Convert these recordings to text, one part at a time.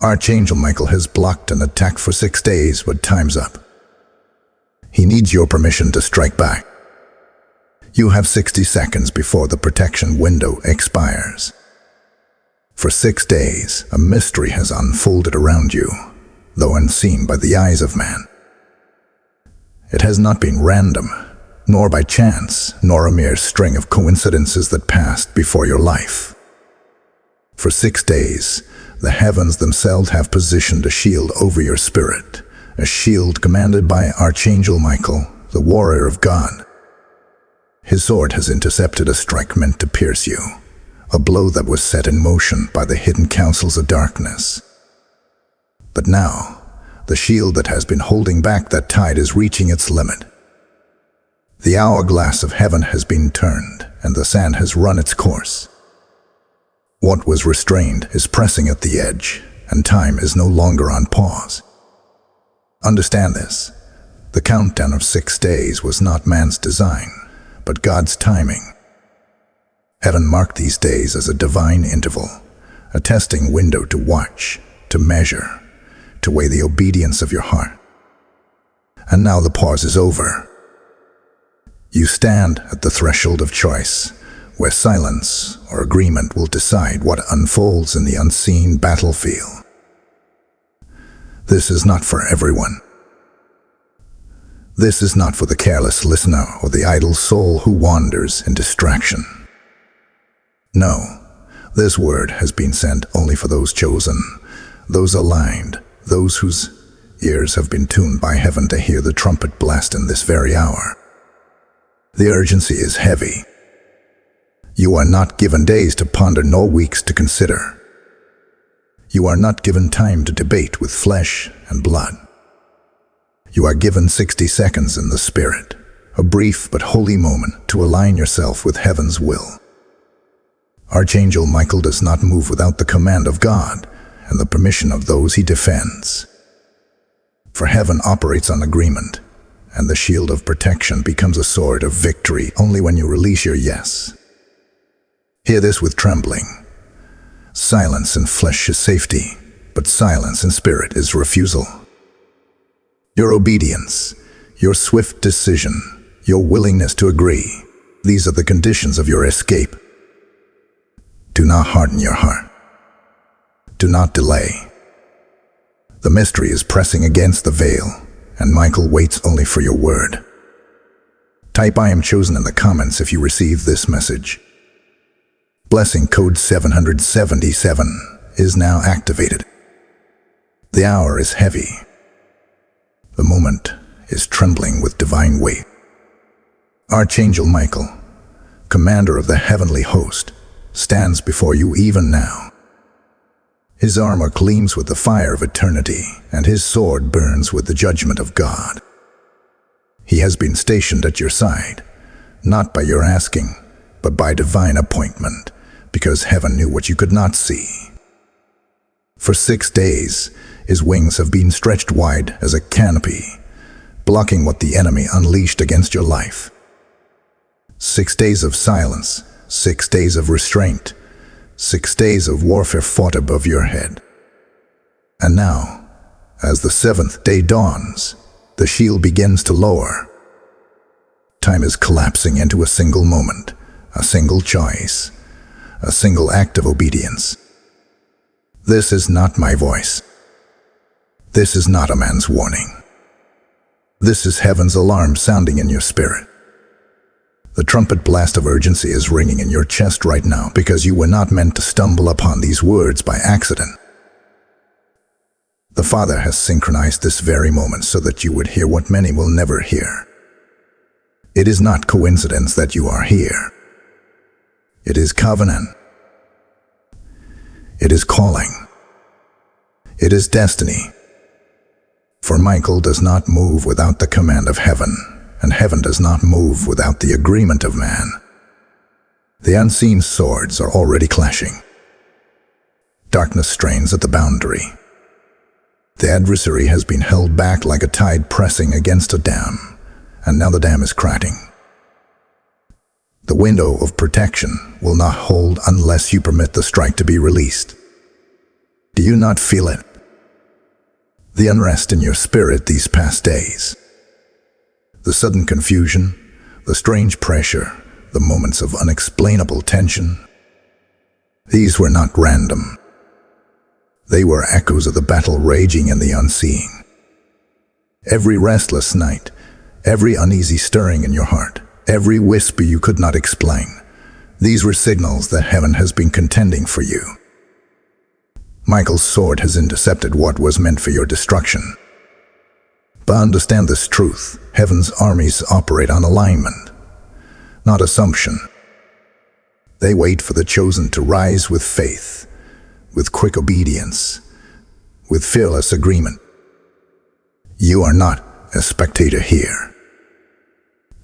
Archangel Michael has blocked an attack for 6 days, but time's up. He needs your permission to strike back. You have 60 seconds before the protection window expires. For 6 days, a mystery has unfolded around you, though unseen by the eyes of man. It has not been random, nor by chance, nor a mere string of coincidences that passed before your life. For 6 days, the heavens themselves have positioned a shield over your spirit, a shield commanded by Archangel Michael, the warrior of God. His sword has intercepted a strike meant to pierce you, a blow that was set in motion by the hidden counsels of darkness. But now, the shield that has been holding back that tide is reaching its limit. The hourglass of heaven has been turned, and the sand has run its course. What was restrained is pressing at the edge, and time is no longer on pause. Understand this. The countdown of 6 days was not man's design, but God's timing. Heaven marked these days as a divine interval, a testing window to watch, to measure, to weigh the obedience of your heart. And now the pause is over. You stand at the threshold of choice, where silence or agreement will decide what unfolds in the unseen battlefield. This is not for everyone. This is not for the careless listener or the idle soul who wanders in distraction. No, this word has been sent only for those chosen, those aligned, those whose ears have been tuned by heaven to hear the trumpet blast in this very hour. The urgency is heavy. You are not given days to ponder nor weeks to consider. You are not given time to debate with flesh and blood. You are given 60 seconds in the Spirit, a brief but holy moment to align yourself with heaven's will. Archangel Michael does not move without the command of God and the permission of those he defends. For heaven operates on agreement, and the shield of protection becomes a sword of victory only when you release your yes. Hear this with trembling. Silence in flesh is safety, but silence in spirit is refusal. Your obedience, your swift decision, your willingness to agree, these are the conditions of your escape. Do not harden your heart. Do not delay. The mystery is pressing against the veil, and Michael waits only for your word. Type "I am chosen" in the comments if you receive this message. Blessing code 777 is now activated. The hour is heavy. The moment is trembling with divine weight. Archangel Michael, commander of the heavenly host, stands before you even now. His armor gleams with the fire of eternity, and his sword burns with the judgment of God. He has been stationed at your side, not by your asking, but by divine appointment, because heaven knew what you could not see. For 6 days, his wings have been stretched wide as a canopy, blocking what the enemy unleashed against your life. 6 days of silence, 6 days of restraint, 6 days of warfare fought above your head. And now, as the 7th day dawns, the shield begins to lower. Time is collapsing into a single moment, a single choice, a single act of obedience. This is not my voice. This is not a man's warning. This is heaven's alarm sounding in your spirit. The trumpet blast of urgency is ringing in your chest right now because you were not meant to stumble upon these words by accident. The Father has synchronized this very moment so that you would hear what many will never hear. It is not coincidence that you are here. It is covenant. It is calling. It is destiny. For Michael does not move without the command of heaven, and heaven does not move without the agreement of man. The unseen swords are already clashing. Darkness strains at the boundary. The adversary has been held back like a tide pressing against a dam, and now the dam is cracking. The window of protection will not hold unless you permit the strike to be released. Do you not feel it? the unrest in your spirit these past days. The sudden confusion, the strange pressure, the moments of unexplainable tension. These were not random. They were echoes of the battle raging in the unseen. Every restless night, every uneasy stirring in your heart, every whisper you could not explain, these were signals that heaven has been contending for you. Michael's sword has intercepted what was meant for your destruction. But understand this truth: heaven's armies operate on alignment, not assumption. They wait for the chosen to rise with faith, with quick obedience, with fearless agreement. You are not a spectator here.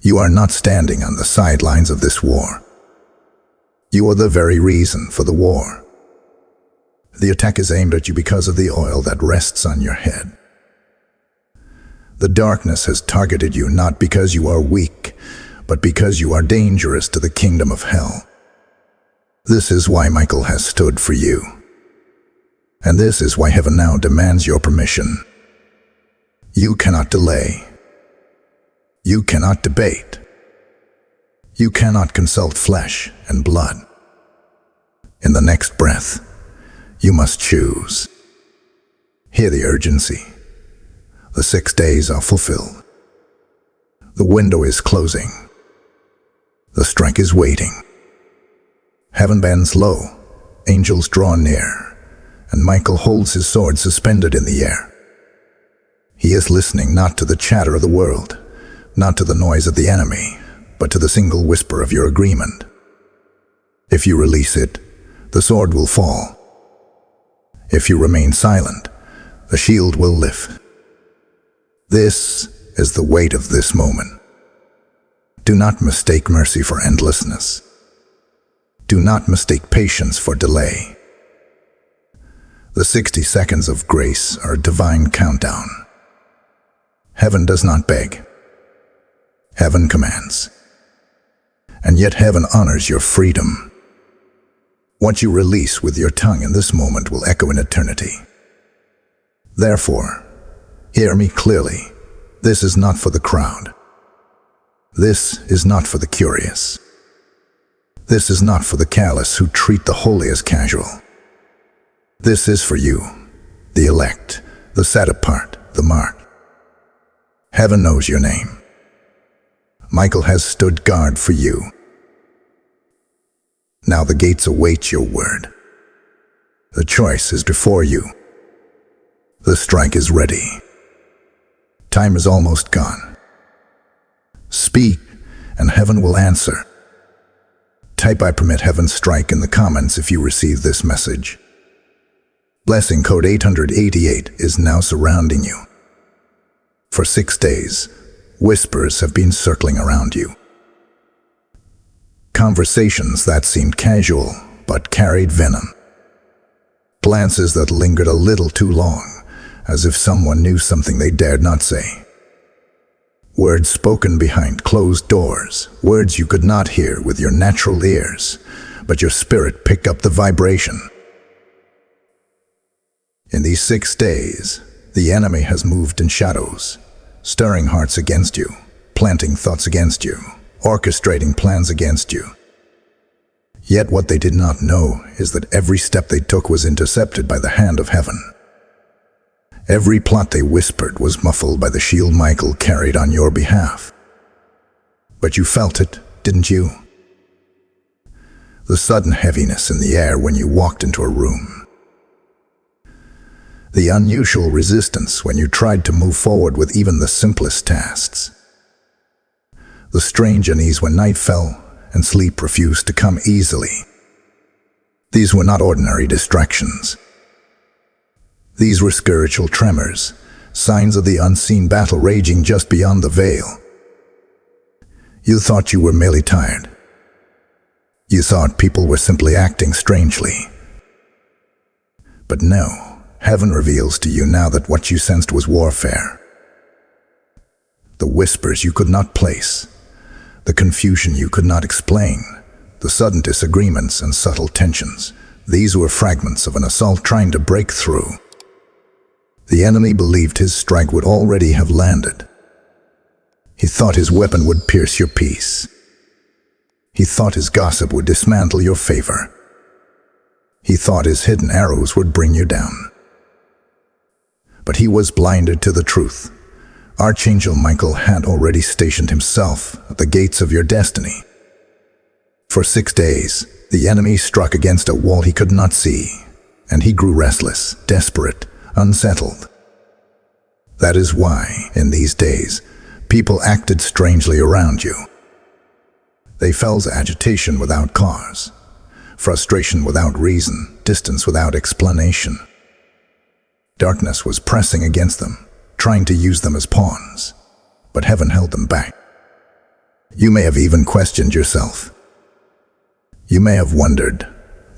You are not standing on the sidelines of this war. You are the very reason for the war. The attack is aimed at you because of the oil that rests on your head. The darkness has targeted you not because you are weak, but because you are dangerous to the kingdom of hell. This is why Michael has stood for you. And this is why heaven now demands your permission. You cannot delay. You cannot debate. You cannot consult flesh and blood. In the next breath, you must choose. Hear the urgency. The 6 days are fulfilled. The window is closing. The strike is waiting. Heaven bends low, angels draw near, and Michael holds his sword suspended in the air. He is listening not to the chatter of the world, not to the noise of the enemy, but to the single whisper of your agreement. If you release it, the sword will fall. If you remain silent, the shield will lift. This is the weight of this moment. Do not mistake mercy for endlessness. Do not mistake patience for delay. The 60 seconds of grace are a divine countdown. Heaven does not beg. Heaven commands. And yet heaven honors your freedom. What you release with your tongue in this moment will echo in eternity. Therefore, hear me clearly. This is not for the crowd. This is not for the curious. This is not for the callous who treat the holy as casual. This is for you, the elect, the set apart, the marked. Heaven knows your name. Michael has stood guard for you. Now the gates await your word. The choice is before you. The strike is ready. Time is almost gone. Speak, and heaven will answer. Type "I permit heaven's strike" in the comments if you receive this message. Blessing code 888 is now surrounding you. For 6 days, whispers have been circling around you. Conversations that seemed casual but carried venom. Glances that lingered a little too long, as if someone knew something they dared not say. Words spoken behind closed doors, words you could not hear with your natural ears, but your spirit picked up the vibration. In these 6 days, the enemy has moved in shadows, stirring hearts against you, planting thoughts against you, orchestrating plans against you. Yet what they did not know is that every step they took was intercepted by the hand of heaven. Every plot they whispered was muffled by the shield Michael carried on your behalf. But you felt it, didn't you? The sudden heaviness in the air when you walked into a room. The unusual resistance when you tried to move forward with even the simplest tasks. The strange unease when night fell and sleep refused to come easily. These were not ordinary distractions. These were spiritual tremors, signs of the unseen battle raging just beyond the veil. You thought you were merely tired. You thought people were simply acting strangely. But no, heaven reveals to you now that what you sensed was warfare. The whispers you could not place, the confusion you could not explain, the sudden disagreements and subtle tensions, these were fragments of an assault trying to break through. The enemy believed his strike would already have landed. He thought his weapon would pierce your peace. He thought his gossip would dismantle your favor. He thought his hidden arrows would bring you down. But he was blinded to the truth. Archangel Michael had already stationed himself at the gates of your destiny. For 6 days, the enemy struck against a wall he could not see, and he grew restless, desperate, unsettled. That is why, in these days, people acted strangely around you. They felt agitation without cause, frustration without reason, distance without explanation. Darkness was pressing against them, trying to use them as pawns, but heaven held them back. You may have even questioned yourself. You may have wondered,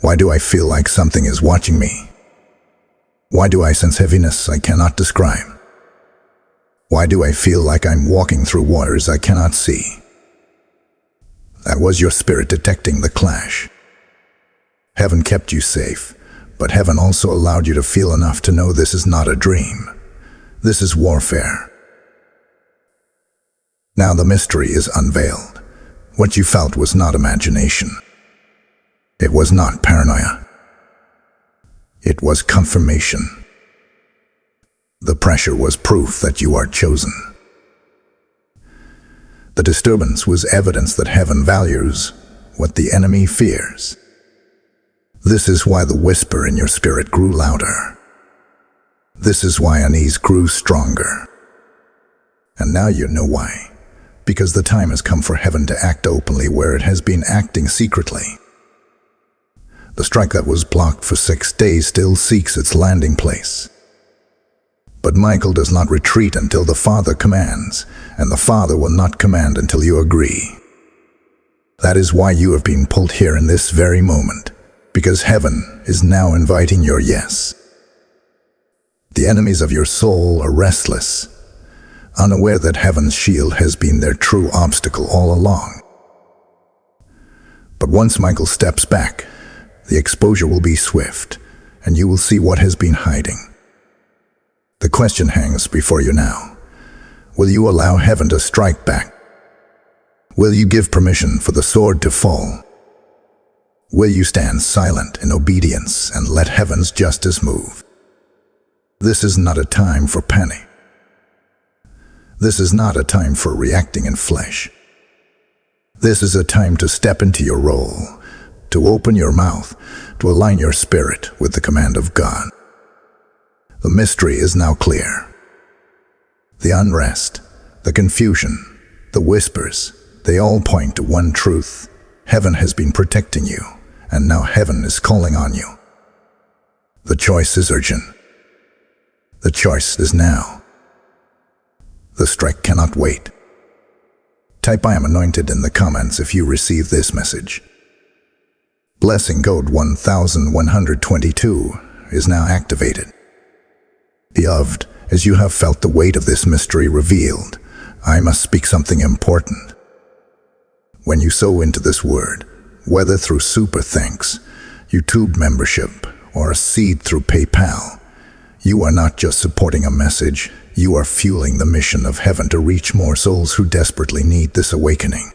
why do I feel like something is watching me? Why do I sense heaviness I cannot describe? Why do I feel like I'm walking through waters I cannot see? That was your spirit detecting the clash. Heaven kept you safe, but heaven also allowed you to feel enough to know this is not a dream. This is warfare. Now the mystery is unveiled. What you felt was not imagination. It was not paranoia. It was confirmation. The pressure was proof that you are chosen. The disturbance was evidence that heaven values what the enemy fears. This is why the whisper in your spirit grew louder. This is why unease grew stronger. And now you know why. Because the time has come for heaven to act openly where it has been acting secretly. The strike that was blocked for 6 days still seeks its landing place. But Michael does not retreat until the Father commands, and the Father will not command until you agree. That is why you have been pulled here in this very moment, because heaven is now inviting your yes. The enemies of your soul are restless, unaware that heaven's shield has been their true obstacle all along. But once Michael steps back, the exposure will be swift, and you will see what has been hiding. The question hangs before you now. Will you allow heaven to strike back? Will you give permission for the sword to fall? Will you stand silent in obedience and let heaven's justice move? This is not a time for panic. This is not a time for reacting in flesh. This is a time to step into your role, to open your mouth, to align your spirit with the command of God. The mystery is now clear. The unrest, the confusion, the whispers, they all point to one truth. Heaven has been protecting you, and now heaven is calling on you. The choice is urgent. The choice is now. The strike cannot wait. Type I am anointed in the comments if you receive this message. Blessing code 1122 is now activated. Beloved, as you have felt the weight of this mystery revealed, I must speak something important. When you sow into this word, whether through super thanks, YouTube membership, or a seed through PayPal, you are not just supporting a message, you are fueling the mission of heaven to reach more souls who desperately need this awakening.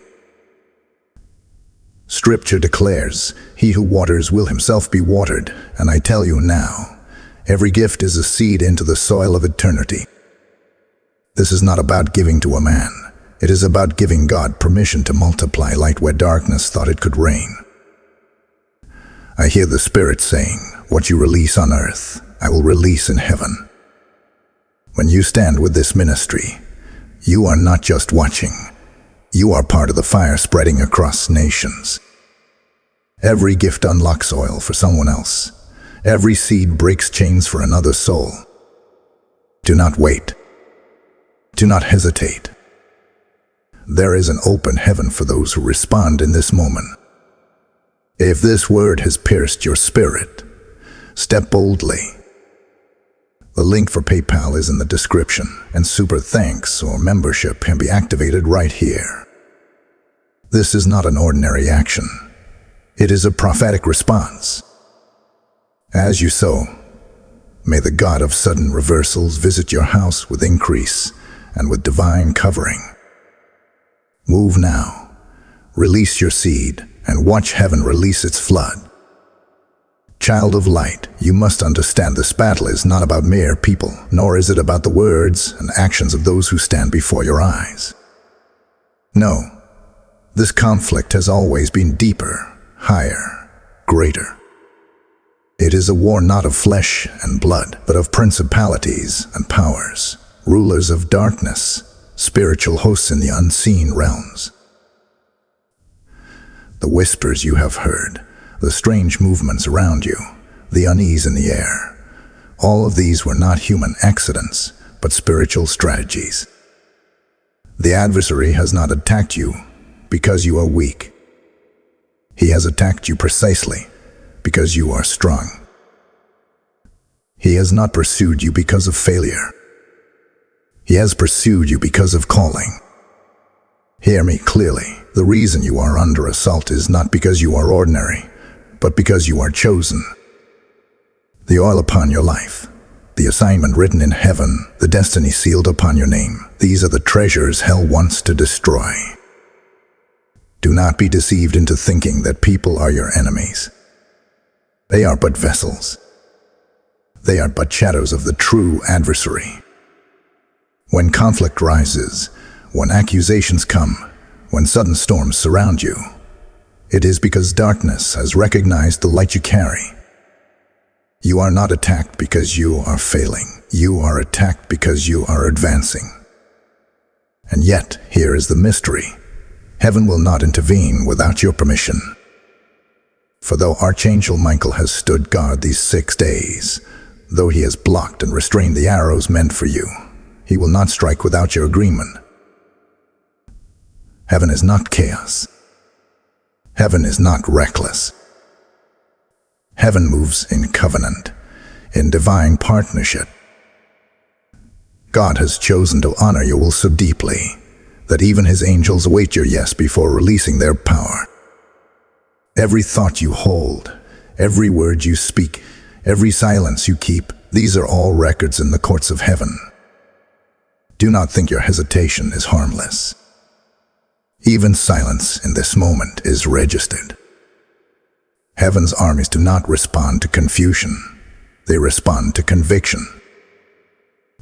Scripture declares, "He who waters will himself be watered," and I tell you now, every gift is a seed into the soil of eternity. This is not about giving to a man. It is about giving God permission to multiply light where darkness thought it could reign. I hear the Spirit saying, "What you release on earth, I will release in heaven." When you stand with this ministry, you are not just watching. You are part of the fire spreading across nations. Every gift unlocks oil for someone else. Every seed breaks chains for another soul. Do not wait. Do not hesitate. There is an open heaven for those who respond in this moment. If this word has pierced your spirit, step boldly. The link for PayPal is in the description, and super thanks or membership can be activated right here. This is not an ordinary action. It is a prophetic response. As you sow, May the God of sudden reversals visit your house with increase and with divine covering. Move now. Release your seed and watch heaven release its flood. Child of light, you must understand this battle is not about mere people, nor is it about the words and actions of those who stand before your eyes. No, this conflict has always been deeper, higher, greater. It is a war not of flesh and blood, but of principalities and powers, rulers of darkness, spiritual hosts in the unseen realms. The whispers you have heard, the strange movements around you, the unease in the air, all of these were not human accidents, but spiritual strategies. The adversary has not attacked you because you are weak. He has attacked you precisely because you are strong. He has not pursued you because of failure. He has pursued you because of calling. Hear me clearly. The reason you are under assault is not because you are ordinary, but because you are chosen. The oil upon your life, the assignment written in heaven, the destiny sealed upon your name, these are the treasures hell wants to destroy. Do not be deceived into thinking that people are your enemies. They are but vessels. They are but shadows of the true adversary. When conflict rises, when accusations come, when sudden storms surround you, it is because darkness has recognized the light you carry. You are not attacked because you are failing. You are attacked because you are advancing. And yet, here is the mystery. Heaven will not intervene without your permission. For though Archangel Michael has stood guard these 6 days, though he has blocked and restrained the arrows meant for you, he will not strike without your agreement. Heaven is not chaos. Heaven is not reckless. Heaven moves in covenant, in divine partnership. God has chosen to honor your will so deeply that even his angels await your yes before releasing their power. Every thought you hold, every word you speak, every silence you keep, these are all records in the courts of heaven. Do not think your hesitation is harmless. Even silence in this moment is registered. Heaven's armies do not respond to confusion. They respond to conviction.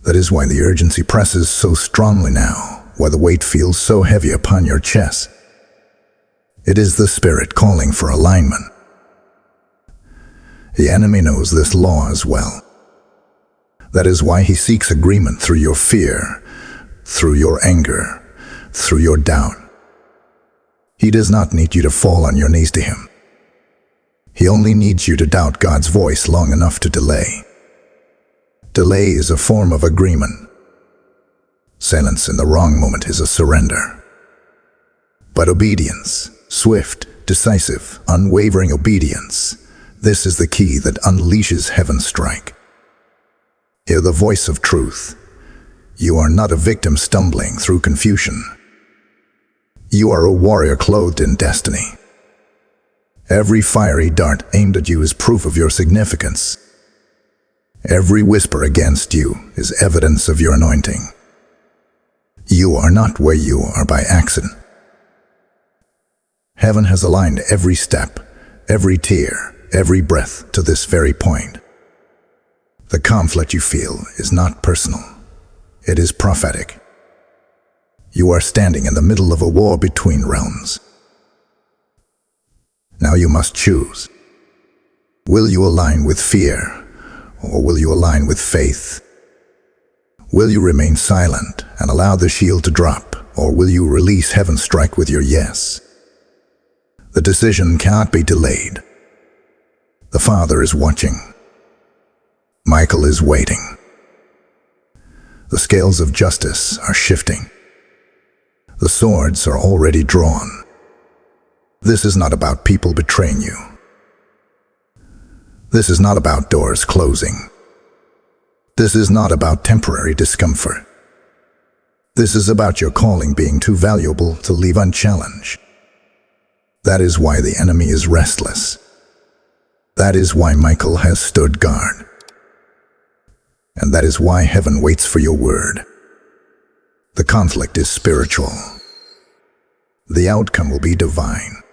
That is why the urgency presses so strongly now, why the weight feels so heavy upon your chest. It is the Spirit calling for alignment. The enemy knows this law as well. That is why he seeks agreement through your fear, through your anger, through your doubt. He does not need you to fall on your knees to him. He only needs you to doubt God's voice long enough to delay. Delay is a form of agreement. Silence in the wrong moment is a surrender. But obedience, swift, decisive, unwavering obedience, this is the key that unleashes heaven's strike. Hear the voice of truth. You are not a victim stumbling through confusion. You are a warrior clothed in destiny. Every fiery dart aimed at you is proof of your significance. Every whisper against you is evidence of your anointing. You are not where you are by accident. Heaven has aligned every step, every tear, every breath to this very point. The conflict you feel is not personal. It is prophetic. You are standing in the middle of a war between realms. Now you must choose. Will you align with fear, or will you align with faith? Will you remain silent and allow the shield to drop, or will you release heaven's strike with your yes? The decision cannot be delayed. The Father is watching. Michael is waiting. The scales of justice are shifting. The swords are already drawn. This is not about people betraying you. This is not about doors closing. This is not about temporary discomfort. This is about your calling being too valuable to leave unchallenged. That is why the enemy is restless. That is why Michael has stood guard. And that is why heaven waits for your word. The conflict is spiritual. The outcome will be divine.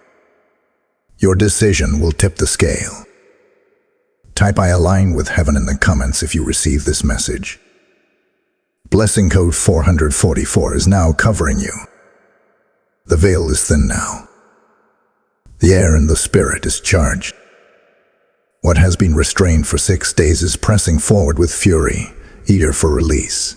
Your decision will tip the scale. Type "I align with heaven" in the comments if you receive this message. Blessing code 444 is now covering you. The veil is thin now. The air in the spirit is charged. What has been restrained for 6 days is pressing forward with fury, eager for release.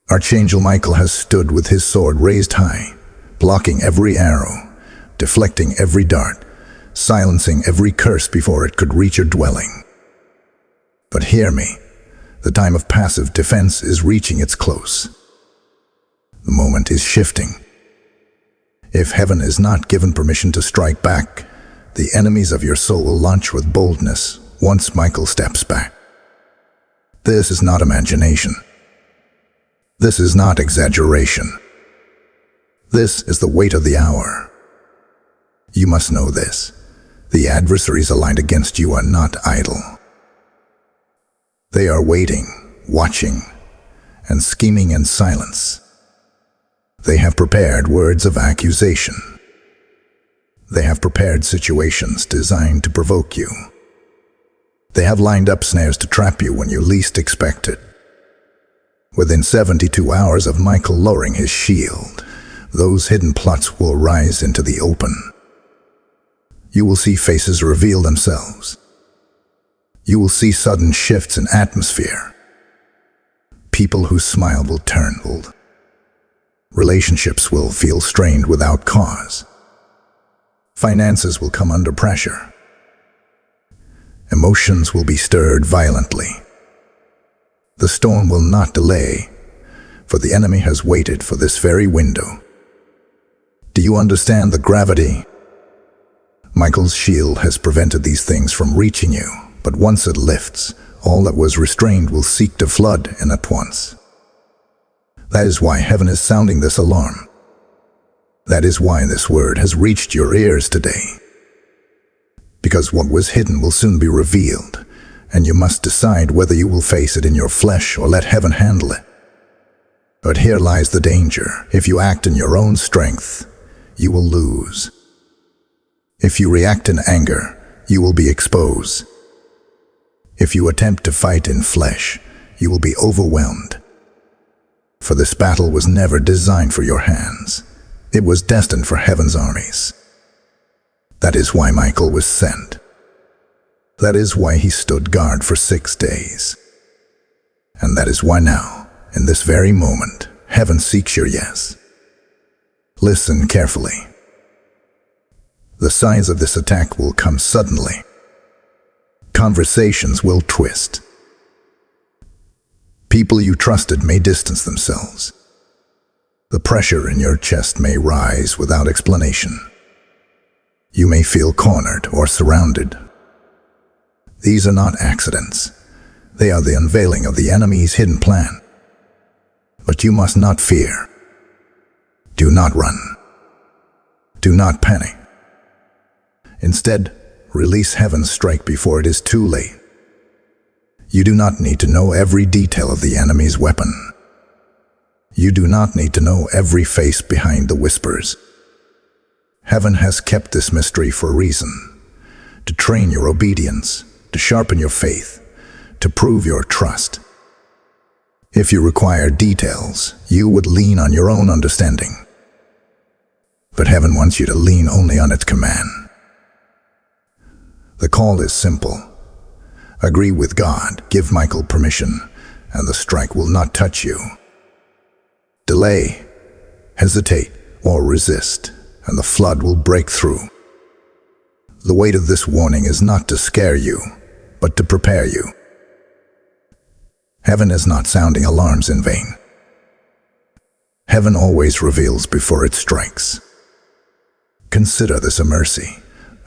Archangel Michael has stood with his sword raised high, blocking every arrow, deflecting every dart, silencing every curse before it could reach your dwelling. But hear me, the time of passive defense is reaching its close. The moment is shifting. If heaven is not given permission to strike back, the enemies of your soul will launch with boldness once Michael steps back. This is not imagination. This is not exaggeration. This is the weight of the hour. You must know this. The adversaries aligned against you are not idle. They are waiting, watching, and scheming in silence. They have prepared words of accusation. They have prepared situations designed to provoke you. They have lined up snares to trap you when you least expect it. Within 72 hours of Michael lowering his shield, those hidden plots will rise into the open. You will see faces reveal themselves. You will see sudden shifts in atmosphere. People whose smile will turn cold. Relationships will feel strained without cause. Finances will come under pressure. Emotions will be stirred violently. The storm will not delay, for the enemy has waited for this very window. Do you understand the gravity? Michael's shield has prevented these things from reaching you, but once it lifts, all that was restrained will seek to flood in at once. That is why heaven is sounding this alarm. That is why this word has reached your ears today. Because what was hidden will soon be revealed, and you must decide whether you will face it in your flesh or let heaven handle it. But here lies the danger. If you act in your own strength, you will lose. If you react in anger, you will be exposed. If you attempt to fight in flesh, you will be overwhelmed. For this battle was never designed for your hands. It was destined for heaven's armies. That is why Michael was sent. That is why he stood guard for 6 days. And that is why now, in this very moment, heaven seeks your yes. Listen carefully. The signs of this attack will come suddenly. Conversations will twist. People you trusted may distance themselves. The pressure in your chest may rise without explanation. You may feel cornered or surrounded. These are not accidents. They are the unveiling of the enemy's hidden plan. But you must not fear. Do not run. Do not panic. Instead, release heaven's strike before it is too late. You do not need to know every detail of the enemy's weapon. You do not need to know every face behind the whispers. Heaven has kept this mystery for a reason. To train your obedience, to sharpen your faith, to prove your trust. If you require details, you would lean on your own understanding. But heaven wants you to lean only on its command. The call is simple. Agree with God, give Michael permission, and the strike will not touch you. Delay, hesitate, or resist, and the flood will break through. The weight of this warning is not to scare you, but to prepare you. Heaven is not sounding alarms in vain. Heaven always reveals before it strikes. Consider this a mercy,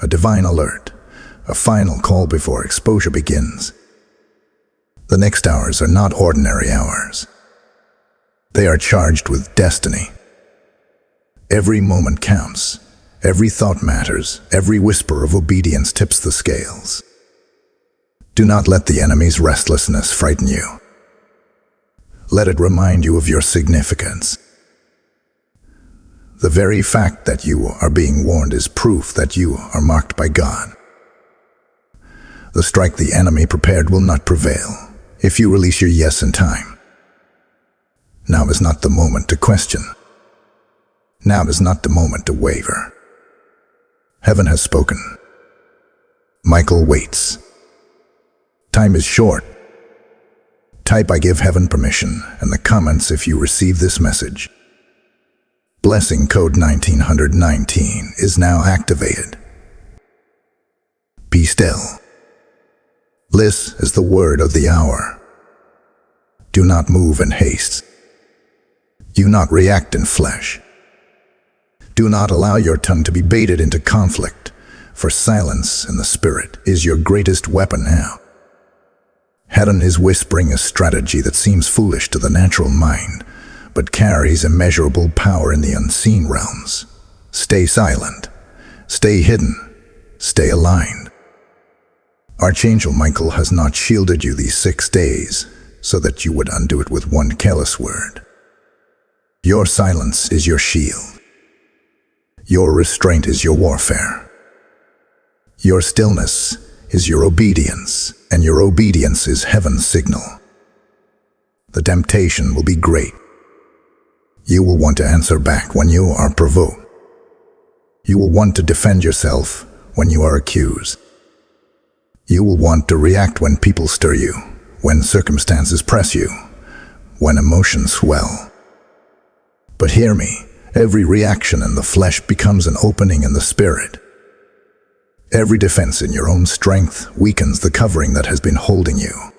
a divine alert, a final call before exposure begins. The next hours are not ordinary hours. They are charged with destiny. Every moment counts. Every thought matters. Every whisper of obedience tips the scales. Do not let the enemy's restlessness frighten you. Let it remind you of your significance. The very fact that you are being warned is proof that you are marked by God. The strike the enemy prepared will not prevail if you release your yes in time. Now is not the moment to question. Now is not the moment to waver. Heaven has spoken. Michael waits. Time is short. Type "I give heaven permission" in the comments if you receive this message. Blessing code 1919 is now activated. Be still. This is the word of the hour. Do not move in haste. Do not react in flesh. Do not allow your tongue to be baited into conflict, for silence in the spirit is your greatest weapon now. Heaven is whispering a strategy that seems foolish to the natural mind, but carries immeasurable power in the unseen realms. Stay silent. Stay hidden. Stay aligned. Archangel Michael has not shielded you these 6 days so that you would undo it with one careless word. Your silence is your shield. Your restraint is your warfare. Your stillness is your obedience, and your obedience is heaven's signal. The temptation will be great. You will want to answer back when you are provoked. You will want to defend yourself when you are accused. You will want to react when people stir you, when circumstances press you, when emotions swell. But hear me, every reaction in the flesh becomes an opening in the spirit. Every defense in your own strength weakens the covering that has been holding you.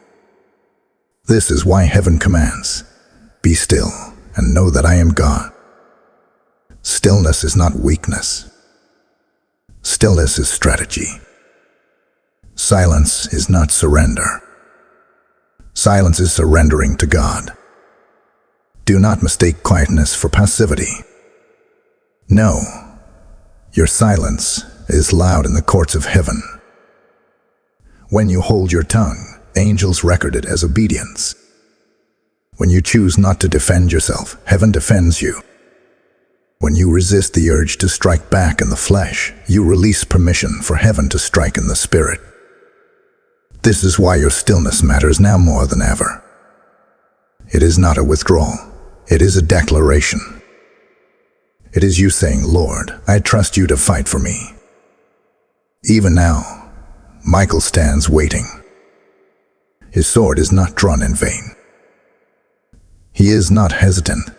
This is why heaven commands, "Be still and know that I am God." Stillness is not weakness. Stillness is strategy. Silence is not surrender. Silence is surrendering to God. Do not mistake quietness for passivity. No, your silence is loud in the courts of heaven. When you hold your tongue, angels record it as obedience. When you choose not to defend yourself, heaven defends you. When you resist the urge to strike back in the flesh, you release permission for heaven to strike in the spirit. This is why your stillness matters now more than ever. It is not a withdrawal, it is a declaration. It is you saying, "Lord, I trust you to fight for me." Even now, Michael stands waiting. His sword is not drawn in vain. He is not hesitant.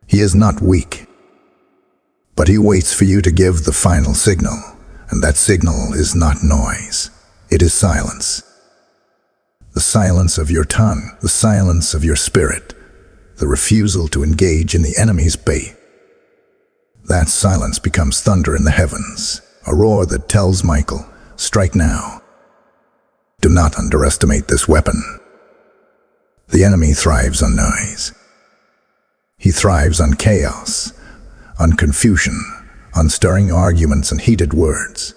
He is not weak. But he waits for you to give the final signal, and that signal is not noise. It is silence. The silence of your tongue, the silence of your spirit, the refusal to engage in the enemy's bait. That silence becomes thunder in the heavens, a roar that tells Michael, "Strike now." Do not underestimate this weapon. The enemy thrives on noise. He thrives on chaos, on confusion, on stirring arguments and heated words.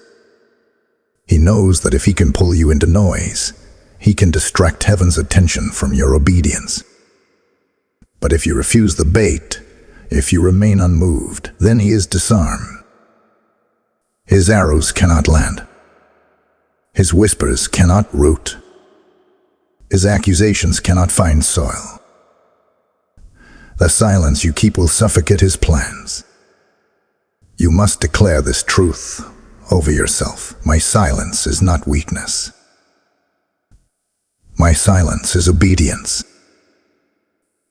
He knows that if he can pull you into noise, he can distract heaven's attention from your obedience. But if you refuse the bait, if you remain unmoved, then he is disarmed. His arrows cannot land. His whispers cannot root. His accusations cannot find soil. The silence you keep will suffocate his plans. You must declare this truth over yourself. My silence is not weakness. My silence is obedience.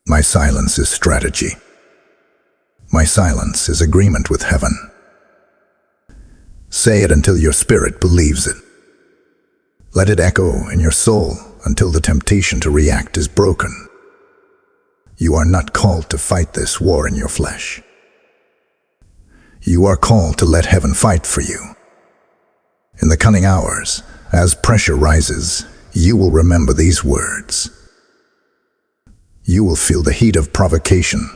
My silence is strategy. My silence is agreement with heaven. Say it until your spirit believes it. Let it echo in your soul until the temptation to react is broken. You are not called to fight this war in your flesh. You are called to let heaven fight for you. In the coming hours, as pressure rises, you will remember these words. You will feel the heat of provocation,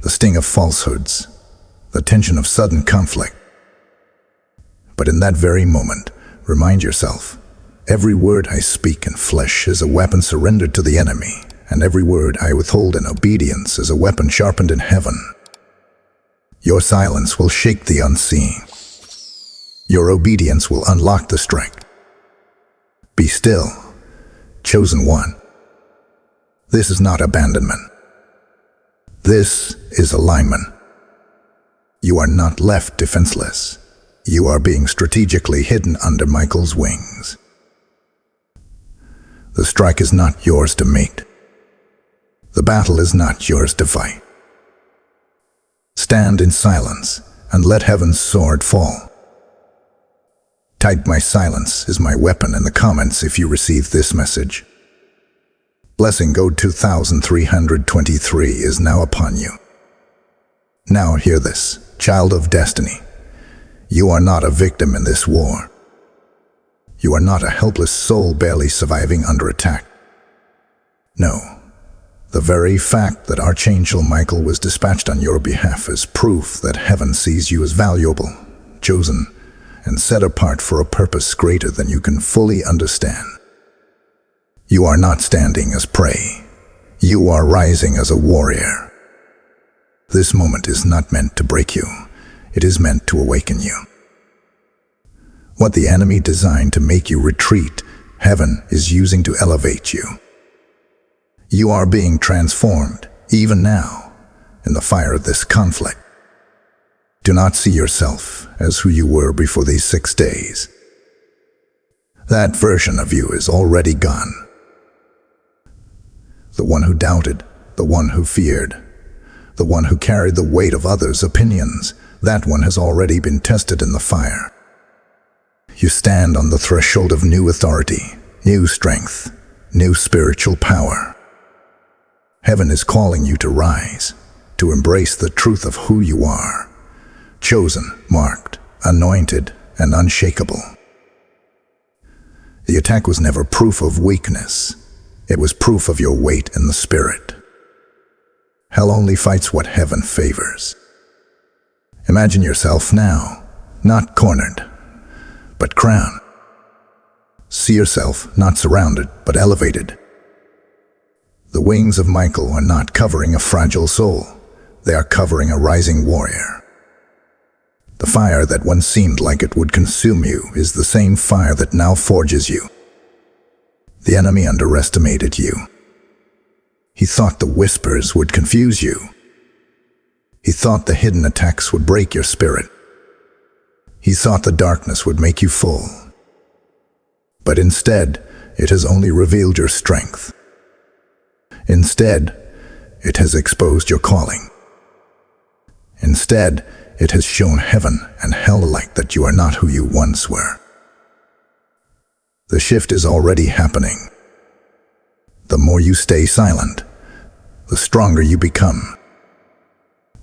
the sting of falsehoods, the tension of sudden conflict. But in that very moment, remind yourself, Every word I speak in flesh is a weapon surrendered to the enemy, and every word I withhold in obedience is a weapon sharpened in heaven. Your silence will shake the unseen. Your obedience will unlock the strike. Be still, chosen one. This is not abandonment. This is alignment. You are not left defenseless. You are being strategically hidden under Michael's wings. The strike is not yours to meet. The battle is not yours to fight. Stand in silence and let heaven's sword fall. Type "My silence is my weapon" in the comments if you receive this message. Blessing Code 2323 is now upon you. Now hear this, child of destiny. You are not a victim in this war. You are not a helpless soul barely surviving under attack. No. The very fact that Archangel Michael was dispatched on your behalf is proof that heaven sees you as valuable, chosen, and set apart for a purpose greater than you can fully understand. You are not standing as prey. You are rising as a warrior. This moment is not meant to break you. It is meant to awaken you. What the enemy designed to make you retreat, heaven is using to elevate you. You are being transformed, even now, in the fire of this conflict. Do not see yourself as who you were before these 6 days. That version of you is already gone. The one who doubted, the one who feared, the one who carried the weight of others' opinions, that one has already been tested in the fire. You stand on the threshold of new authority, new strength, new spiritual power. Heaven is calling you to rise, to embrace the truth of who you are, chosen, marked, anointed, and unshakable. The attack was never proof of weakness. It was proof of your weight in the spirit. Hell only fights what heaven favors. Imagine yourself now, not cornered, but crowned. See yourself not surrounded, but elevated. The wings of Michael are not covering a fragile soul. They are covering a rising warrior. The fire that once seemed like it would consume you is the same fire that now forges you. The enemy underestimated you. He thought the whispers would confuse you. He thought the hidden attacks would break your spirit. He thought the darkness would make you full. But instead, it has only revealed your strength. Instead, it has exposed your calling. Instead, it has shown heaven and hell alike that you are not who you once were. The shift is already happening. The more you stay silent, the stronger you become.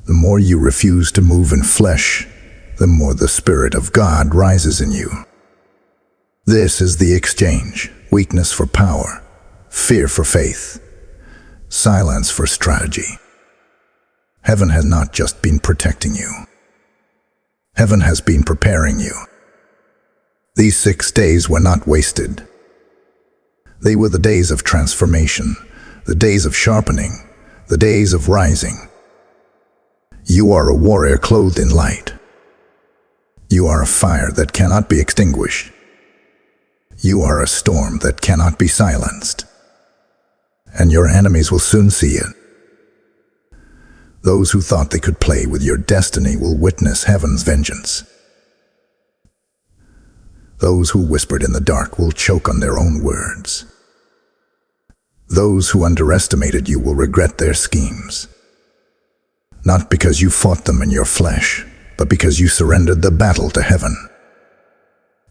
The more you refuse to move in flesh, the more the Spirit of God rises in you. This is the exchange: weakness for power, fear for faith, silence for strategy. Heaven has not just been protecting you. Heaven has been preparing you. These 6 days were not wasted. They were the days of transformation, the days of sharpening, the days of rising. You are a warrior clothed in light. You are a fire that cannot be extinguished. You are a storm that cannot be silenced. And your enemies will soon see it. Those who thought they could play with your destiny will witness heaven's vengeance. Those who whispered in the dark will choke on their own words. Those who underestimated you will regret their schemes. Not because you fought them in your flesh, but because you surrendered the battle to heaven.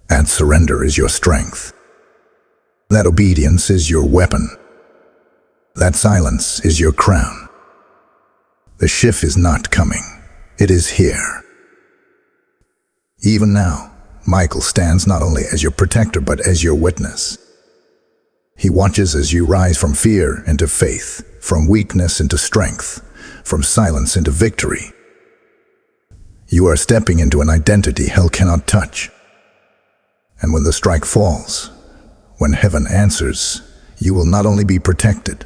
And surrender is your strength. That obedience is your weapon. That silence is your crown. The shift is not coming. It is here. Even now, Michael stands not only as your protector, but as your witness. He watches as you rise from fear into faith, from weakness into strength, from silence into victory. You are stepping into an identity hell cannot touch. And when the strike falls, When heaven answers, you will not only be protected,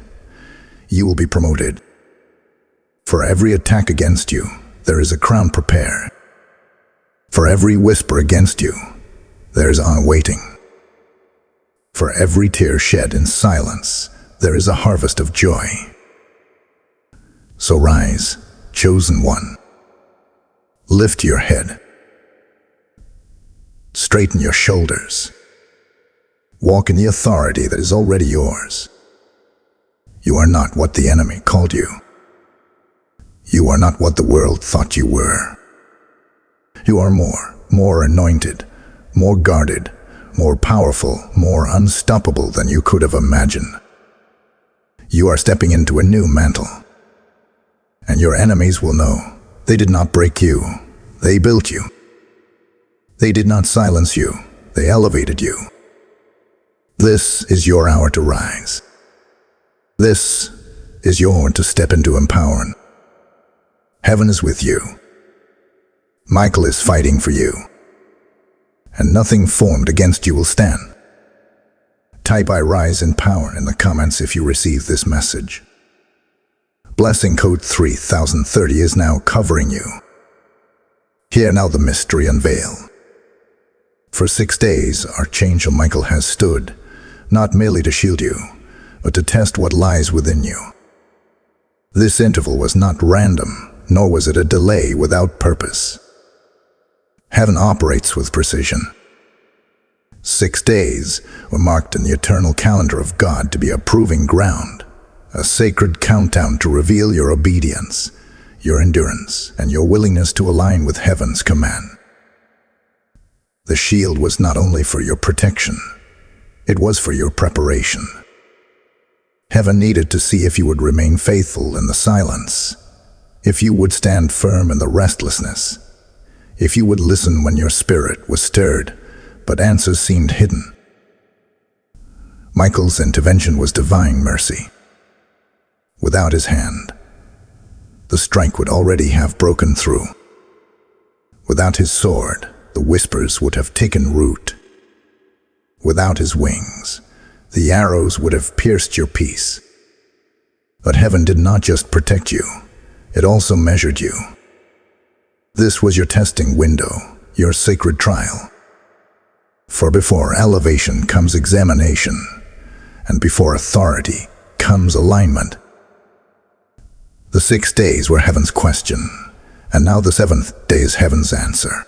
you will be promoted. For every attack against you, there is a crown prepared. For every whisper against you, there is honor waiting. For every tear shed in silence, there is a harvest of joy. So rise, chosen one. Lift your head. Straighten your shoulders. Walk in the authority that is already yours. You are not what the enemy called you. You are not what the world thought you were. You are more anointed, more guarded, more powerful, more unstoppable than you could have imagined. You are stepping into a new mantle. And your enemies will know they did not break you, they built you. They did not silence you, they elevated you. This is your hour to rise. This is your hour to step into empowerment. Heaven is with you. Michael is fighting for you. And nothing formed against you will stand. Type "I rise in power" in the comments if you receive this message. Blessing code 3030 is now covering you. Hear now the mystery unveiled. For 6 days, Archangel Michael has stood, not merely to shield you, but to test what lies within you. This interval was not random, nor was it a delay without purpose. Heaven operates with precision. 6 days were marked in the eternal calendar of God to be a proving ground, a sacred countdown to reveal your obedience, your endurance, and your willingness to align with heaven's command. The shield was not only for your protection, it was for your preparation. Heaven needed to see if you would remain faithful in the silence, if you would stand firm in the restlessness, if you would listen when your spirit was stirred, but answers seemed hidden. Michael's intervention was divine mercy. Without his hand, the strike would already have broken through. Without his sword, the whispers would have taken root. Without his wings, the arrows would have pierced your peace. But heaven did not just protect you, it also measured you. This was your testing window, your sacred trial. For before elevation comes examination, and before authority comes alignment. The 6 days were heaven's question, and now the 7th day is heaven's answer.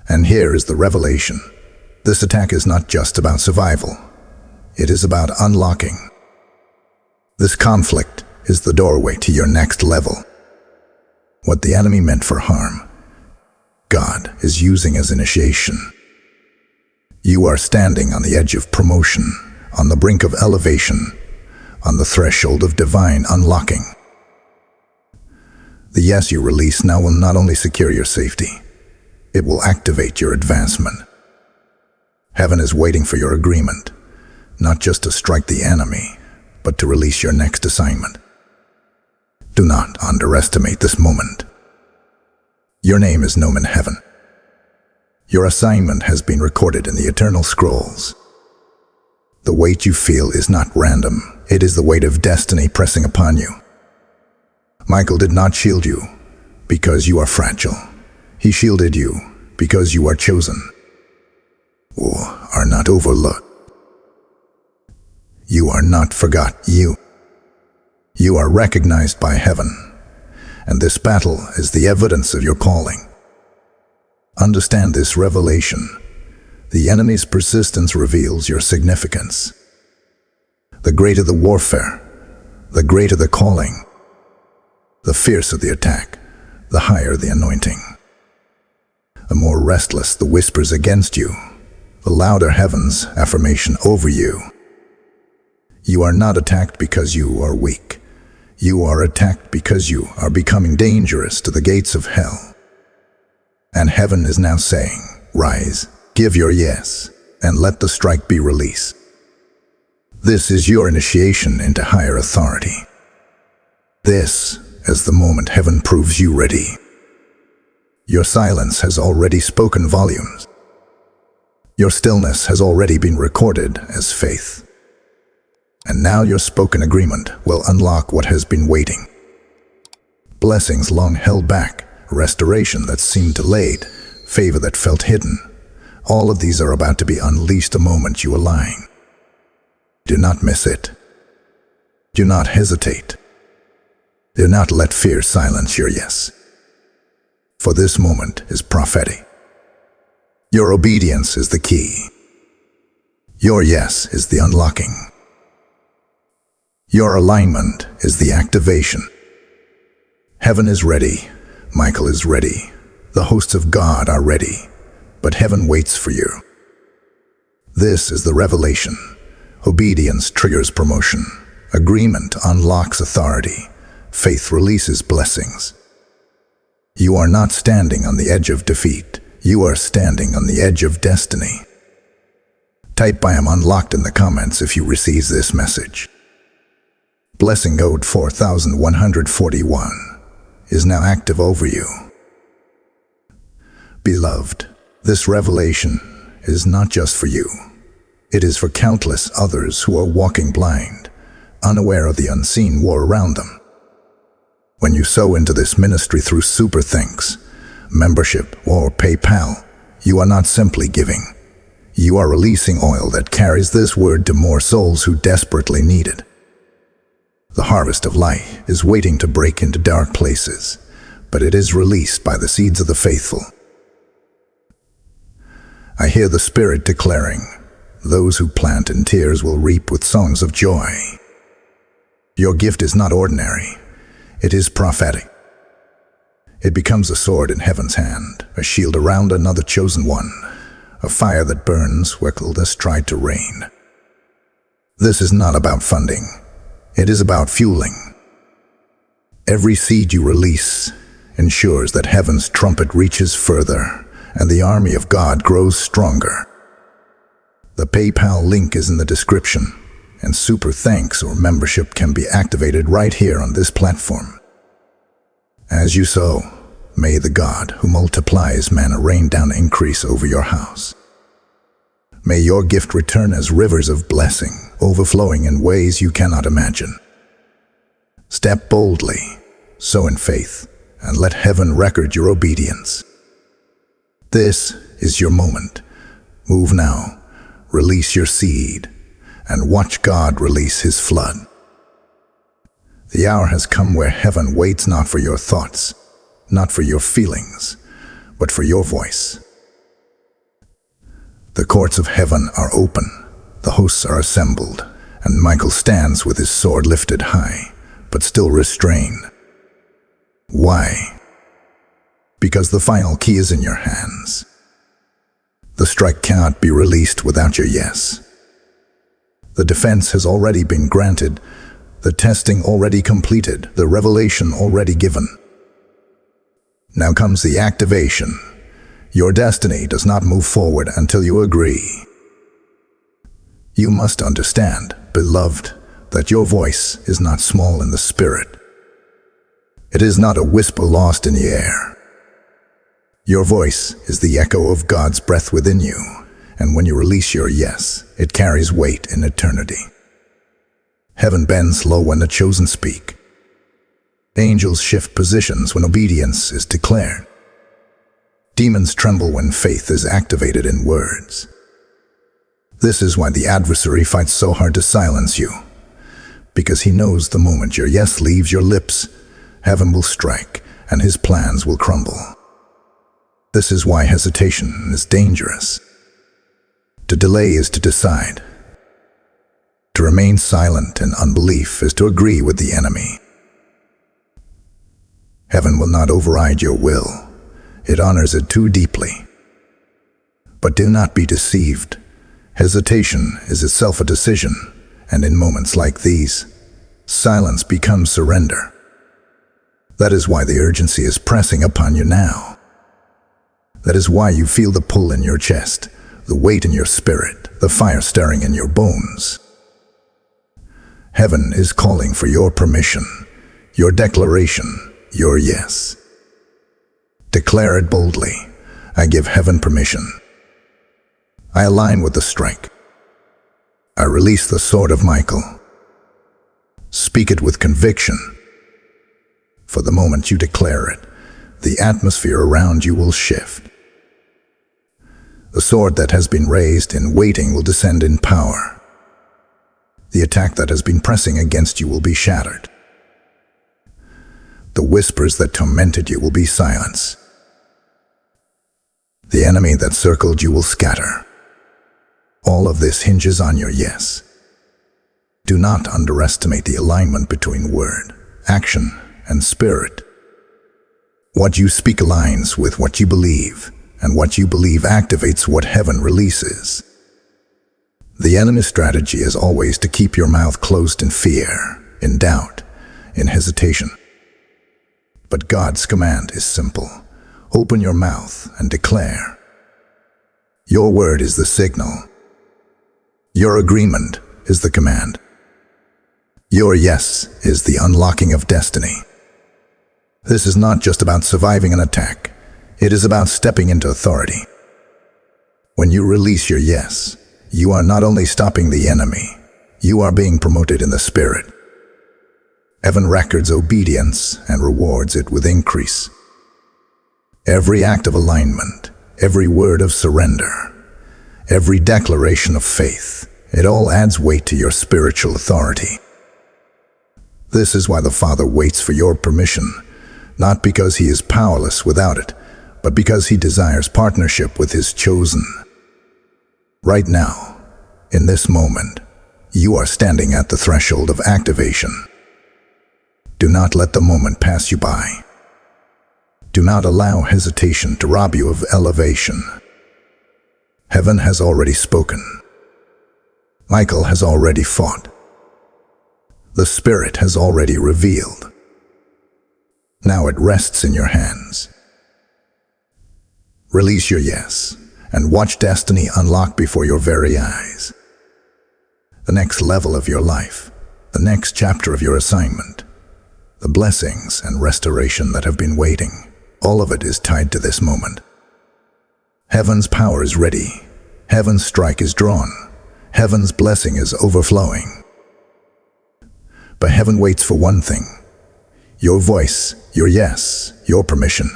And here is the revelation. This attack is not just about survival. It is about unlocking. This conflict is the doorway to your next level. What the enemy meant for harm, God is using as initiation. You are standing on the edge of promotion, on the brink of elevation, on the threshold of divine unlocking. The yes you release now will not only secure your safety, it will activate your advancement. Heaven is waiting for your agreement, not just to strike the enemy, but to release your next assignment. Do not underestimate this moment. Your name is known in heaven. Your assignment has been recorded in the eternal scrolls. The weight you feel is not random. It is the weight of destiny pressing upon you. Michael did not shield you because you are fragile. He shielded you because you are chosen, or are not overlooked. You are not forgotten. You are recognized by heaven, and this battle is the evidence of your calling. Understand this revelation. The enemy's persistence reveals your significance. The greater the warfare, the greater the calling. The fiercer the attack, the higher the anointing. The more restless the whispers against you, the louder heaven's affirmation over you. You are not attacked because you are weak. You are attacked because you are becoming dangerous to the gates of hell. And heaven is now saying, rise, give your yes, and let the strike be released. This is your initiation into higher authority. This is the moment heaven proves you ready. Your silence has already spoken volumes. Your stillness has already been recorded as faith. And now your spoken agreement will unlock what has been waiting. Blessings long held back, restoration that seemed delayed, favor that felt hidden. All of these are about to be unleashed the moment you align. Do not miss it. Do not hesitate. Do not let fear silence your yes. For this moment is prophetic. Your obedience is the key. Your yes is the unlocking. Your alignment is the activation. Heaven is ready. Michael is ready. The hosts of God are ready. But heaven waits for you. This is the revelation. Obedience triggers promotion. Agreement unlocks authority. Faith releases blessings. You are not standing on the edge of defeat. You are standing on the edge of destiny. Type "I am unlocked" in the comments if you receive this message. Blessing code 4141 is now active over you. Beloved, this revelation is not just for you. It is for countless others who are walking blind, unaware of the unseen war around them. When you sow into this ministry through Super Thanks, membership, or PayPal, you are not simply giving. You are releasing oil that carries this word to more souls who desperately need it. The harvest of light is waiting to break into dark places, but it is released by the seeds of the faithful. I hear the Spirit declaring, "Those who plant in tears will reap with songs of joy." Your gift is not ordinary. It is prophetic. It becomes a sword in heaven's hand, a shield around another chosen one, a fire that burns where coldness tried to reign. This is not about funding. It is about fueling. Every seed you release ensures that heaven's trumpet reaches further and the army of God grows stronger. The PayPal link is in the description, and Super Thanks or membership can be activated right here on this platform. As you sow, may the God who multiplies manna rain down increase over your house. May your gift return as rivers of blessing, overflowing in ways you cannot imagine. Step boldly, sow in faith, and let heaven record your obedience. This is your moment. Move now, release your seed, and watch God release His flood. The hour has come where heaven waits not for your thoughts, not for your feelings, but for your voice. The courts of heaven are open, the hosts are assembled, and Michael stands with his sword lifted high, but still restrained. Why? Because the final key is in your hands. The strike cannot be released without your yes. The defense has already been granted, the testing already completed, the revelation already given. Now comes the activation. Your destiny does not move forward until you agree. You must understand, beloved, that your voice is not small in the spirit. It is not a whisper lost in the air. Your voice is the echo of God's breath within you, and when you release your yes, it carries weight in eternity. Heaven bends low when the chosen speak. Angels shift positions when obedience is declared. Demons tremble when faith is activated in words. This is why the adversary fights so hard to silence you, because he knows the moment your yes leaves your lips, heaven will strike and his plans will crumble. This is why hesitation is dangerous. To delay is to decide. To remain silent in unbelief is to agree with the enemy. Heaven will not override your will. It honors it too deeply. But do not be deceived. Hesitation is itself a decision, and in moments like these, silence becomes surrender. That is why the urgency is pressing upon you now. That is why you feel the pull in your chest, the weight in your spirit, the fire stirring in your bones. Heaven is calling for your permission, your declaration, your yes. Declare it boldly. I give heaven permission. I align with the strike. I release the sword of Michael. Speak it with conviction. For the moment you declare it, the atmosphere around you will shift. The sword that has been raised in waiting will descend in power. The attack that has been pressing against you will be shattered. The whispers that tormented you will be silenced. The enemy that circled you will scatter. All of this hinges on your yes. Do not underestimate the alignment between word, action, and spirit. What you speak aligns with what you believe, and what you believe activates what heaven releases. The enemy's strategy is always to keep your mouth closed in fear, in doubt, in hesitation. But God's command is simple. Open your mouth and declare. Your word is the signal. Your agreement is the command. Your yes is the unlocking of destiny. This is not just about surviving an attack. It is about stepping into authority. When you release your yes, you are not only stopping the enemy, you are being promoted in the spirit. Heaven records obedience and rewards it with increase. Every act of alignment, every word of surrender, every declaration of faith, it all adds weight to your spiritual authority. This is why the Father waits for your permission, not because He is powerless without it, but because He desires partnership with His chosen. Right now, in this moment, you are standing at the threshold of activation. Do not let the moment pass you by. Do not allow hesitation to rob you of elevation. Heaven has already spoken. Michael has already fought. The Spirit has already revealed. Now it rests in your hands. Release your yes, and watch destiny unlock before your very eyes. The next level of your life, the next chapter of your assignment, the blessings and restoration that have been waiting, all of it is tied to this moment. Heaven's power is ready. Heaven's strike is drawn. Heaven's blessing is overflowing. But heaven waits for one thing: your voice, your yes, your permission.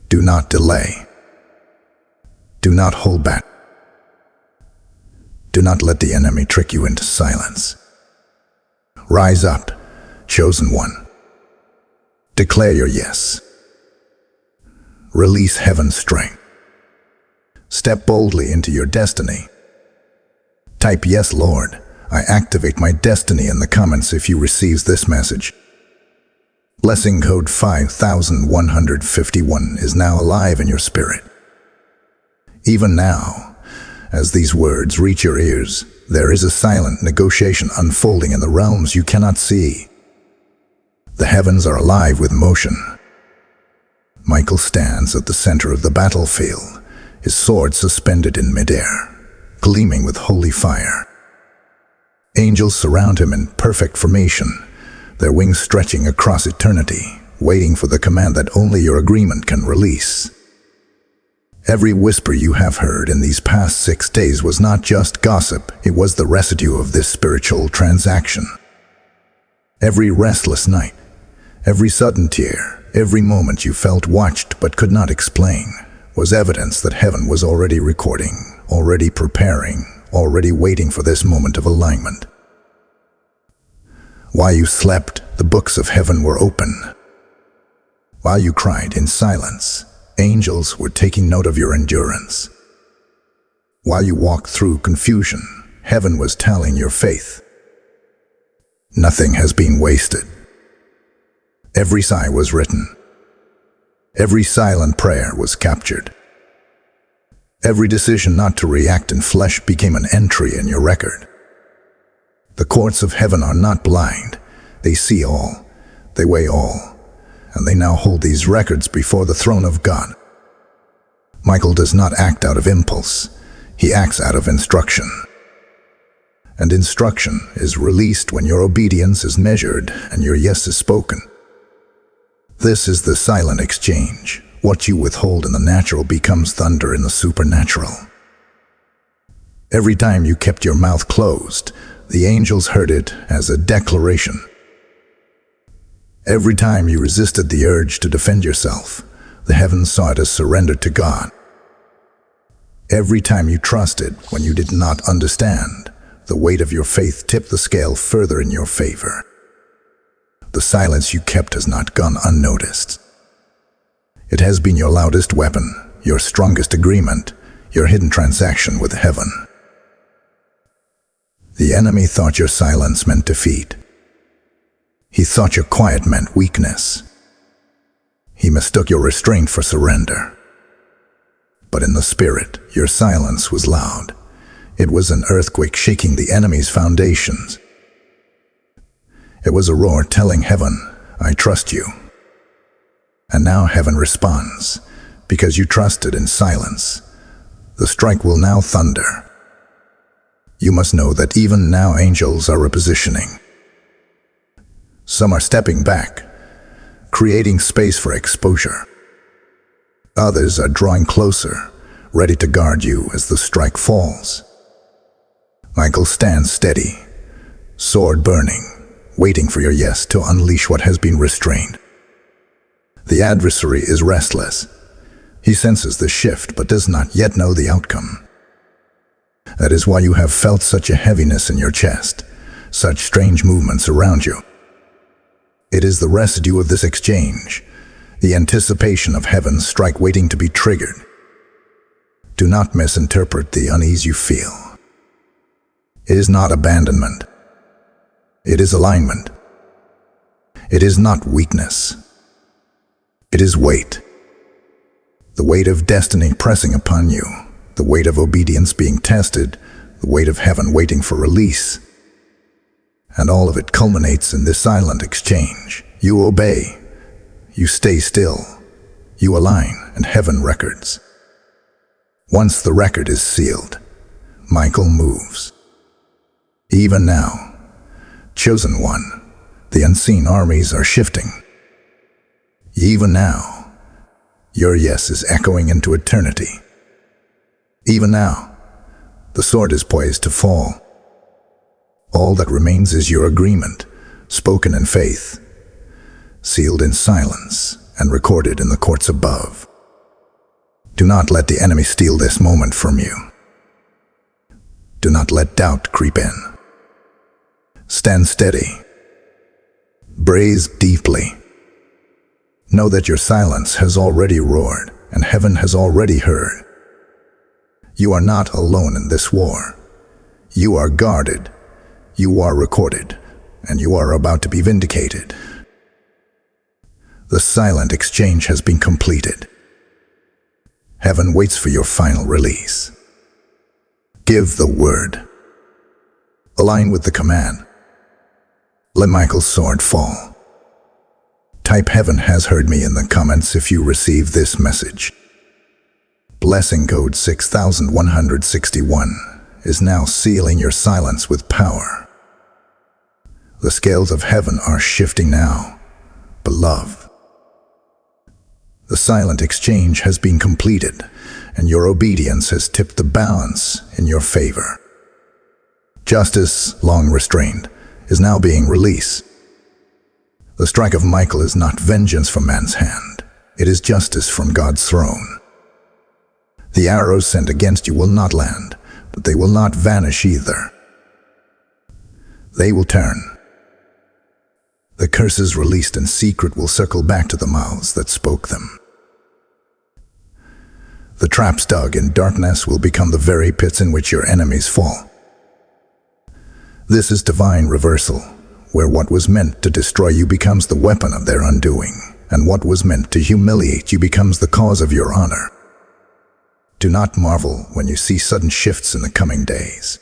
Do not delay. Do not hold back. Do not let the enemy trick you into silence. Rise up, chosen one. Declare your yes. Release heaven's strength. Step boldly into your destiny. Type "Yes, Lord, I activate my destiny" in the comments if you receive this message. Blessing code 5151 is now alive in your spirit. Even now, as these words reach your ears, there is a silent negotiation unfolding in the realms you cannot see. The heavens are alive with motion. Michael stands at the center of the battlefield, his sword suspended in midair, gleaming with holy fire. Angels surround him in perfect formation, their wings stretching across eternity, waiting for the command that only your agreement can release. Every whisper you have heard in these past 6 days was not just gossip, it was the residue of this spiritual transaction. Every restless night, every sudden tear, every moment you felt watched but could not explain, was evidence that heaven was already recording, already preparing, already waiting for this moment of alignment. While you slept, the books of heaven were open. While you cried in silence, angels were taking note of your endurance. While you walked through confusion, heaven was tallying your faith. Nothing has been wasted. Every sigh was written. Every silent prayer was captured. Every decision not to react in flesh became an entry in your record. The courts of heaven are not blind. They see all. They weigh all. And they now hold these records before the throne of God. Michael does not act out of impulse. He acts out of instruction. And instruction is released when your obedience is measured and your yes is spoken. This is the silent exchange. What you withhold in the natural becomes thunder in the supernatural. Every time you kept your mouth closed, the angels heard it as a declaration. Every time you resisted the urge to defend yourself, the heavens saw it as surrender to God. Every time you trusted when you did not understand, the weight of your faith tipped the scale further in your favor. The silence you kept has not gone unnoticed. It has been your loudest weapon, your strongest agreement, your hidden transaction with heaven. The enemy thought your silence meant defeat. He thought your quiet meant weakness. He mistook your restraint for surrender. But in the spirit, your silence was loud. It was an earthquake shaking the enemy's foundations. It was a roar telling heaven, I trust you. And now heaven responds, because you trusted in silence. The strike will now thunder. You must know that even now angels are repositioning. Some are stepping back, creating space for exposure. Others are drawing closer, ready to guard you as the strike falls. Michael stands steady, sword burning, waiting for your yes to unleash what has been restrained. The adversary is restless. He senses the shift but does not yet know the outcome. That is why you have felt such a heaviness in your chest, such strange movements around you. It is the residue of this exchange, the anticipation of heaven's strike waiting to be triggered. Do not misinterpret the unease you feel. It is not abandonment. It is alignment. It is not weakness. It is weight. The weight of destiny pressing upon you, the weight of obedience being tested, the weight of heaven waiting for release. And all of it culminates in this silent exchange. You obey. You stay still. You align, and heaven records. Once the record is sealed, Michael moves. Even now, chosen one, the unseen armies are shifting. Even now, your yes is echoing into eternity. Even now, the sword is poised to fall. All that remains is your agreement, spoken in faith, sealed in silence, and recorded in the courts above. Do not let the enemy steal this moment from you. Do not let doubt creep in. Stand steady. Braze deeply. Know that your silence has already roared, and heaven has already heard. You are not alone in this war. You are guarded. You are recorded, and you are about to be vindicated. The silent exchange has been completed. Heaven waits for your final release. Give the word. Align with the command. Let Michael's sword fall. Type "Heaven has heard me" in the comments if you receive this message. Blessing code 6161 is now sealing your silence with power. The scales of heaven are shifting now, beloved. The silent exchange has been completed, and your obedience has tipped the balance in your favor. Justice, long restrained, is now being released. The strike of Michael is not vengeance from man's hand. It is justice from God's throne. The arrows sent against you will not land, but they will not vanish either. They will turn. The curses released in secret will circle back to the mouths that spoke them. The traps dug in darkness will become the very pits in which your enemies fall. This is divine reversal, where what was meant to destroy you becomes the weapon of their undoing, and what was meant to humiliate you becomes the cause of your honor. Do not marvel when you see sudden shifts in the coming days.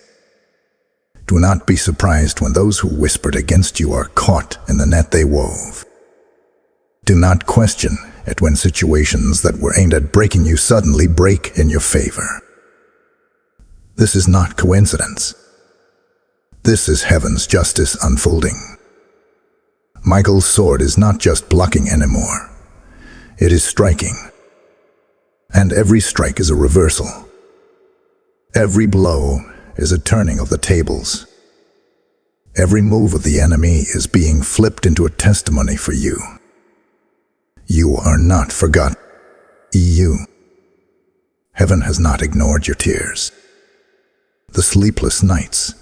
Do not be surprised when those who whispered against you are caught in the net they wove. Do not question it when situations that were aimed at breaking you suddenly break in your favor. This is not coincidence. This is heaven's justice unfolding. Michael's sword is not just blocking anymore. It is striking. And every strike is a reversal. Every blow is a turning of the tables. Every move of the enemy is being flipped into a testimony for you. You are not forgotten. Heaven has not ignored your tears. The sleepless nights,